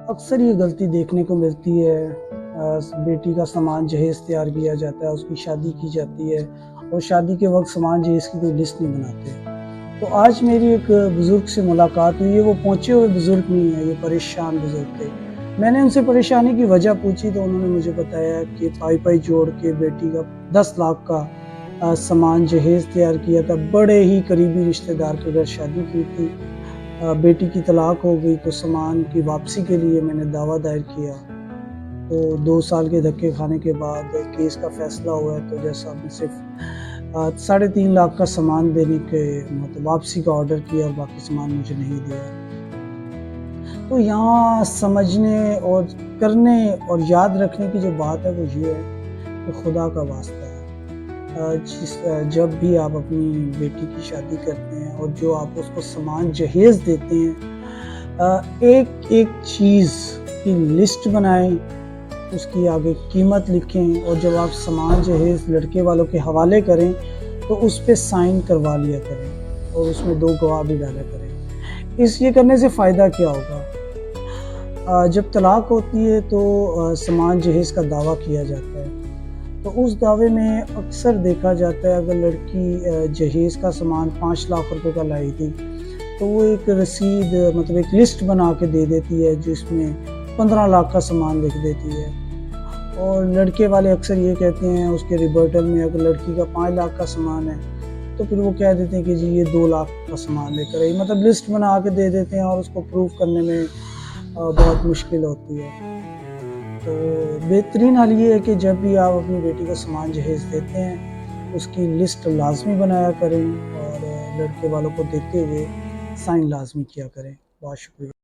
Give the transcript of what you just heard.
اکثر یہ غلطی دیکھنے کو ملتی ہے، بیٹی کا سامان جہیز تیار کیا جاتا ہے، اس کی شادی کی جاتی ہے اور شادی کے وقت سامان جہیز کی کوئی لسٹ نہیں بناتے۔ تو آج میری ایک بزرگ سے ملاقات ہوئی ہے، وہ پہنچے ہوئے بزرگ نہیں ہیں، یہ پریشان بزرگ تھے۔ میں نے ان سے پریشانی کی وجہ پوچھی تو انہوں نے مجھے بتایا کہ پائی جوڑ کے بیٹی کا 10 لاکھ کا سامان جہیز تیار کیا تھا، بڑے ہی قریبی رشتہ دار کے گھر شادی کی تھی۔ بیٹی کی طلاق ہو گئی تو سامان کی واپسی کے لیے میں نے دعویٰ دائر کیا، تو 2 سال کے دھکے کھانے کے بعد کیس کا فیصلہ ہوا ہے، تو جیسا میں صرف 3.5 لاکھ کا سامان دینے کے مطلب واپسی کا آرڈر کیا اور باقی سامان مجھے نہیں دیا۔ تو یہاں سمجھنے اور کرنے اور یاد رکھنے کی جو بات ہے وہ یہ ہے کہ خدا کا واسطہ ہے، جب بھی آپ اپنی بیٹی کی شادی کرتے ہیں اور جو آپ اس کو سامان جہیز دیتے ہیں، ایک ایک چیز کی لسٹ بنائیں، اس کی آگے قیمت لکھیں، اور جب آپ سامان جہیز لڑکے والوں کے حوالے کریں تو اس پہ سائن کروا لیا کریں اور اس میں 2 گواہ بھی ڈالا کریں۔ یہ کرنے سے فائدہ کیا ہوگا؟ جب طلاق ہوتی ہے تو سامان جہیز کا دعویٰ کیا جاتا ہے، تو اس دعوے میں اکثر دیکھا جاتا ہے اگر لڑکی جہیز کا سامان 5 لاکھ روپے کا لائی تھی تو وہ ایک رسید مطلب ایک لسٹ بنا کے دے دیتی ہے جس میں 15 لاکھ کا سامان لکھ دیتی ہے، اور لڑکے والے اکثر یہ کہتے ہیں اس کے ریبرٹل میں اگر لڑکی کا 5 لاکھ کا سامان ہے تو پھر وہ کہہ دیتے ہیں کہ جی یہ 2 لاکھ کا سامان لے کر آئی، مطلب لسٹ بنا کے دے دیتے ہیں اور اس کو پروف کرنے میں بہت مشکل ہوتی ہے۔ تو بہترین حل یہ ہے کہ جب بھی آپ اپنی بیٹی کو سامان جہیز دیتے ہیں اس کی لسٹ لازمی بنایا کریں اور لڑکے والوں کو دیتے ہوئے سائن لازمی کیا کریں۔ بہت شکریہ۔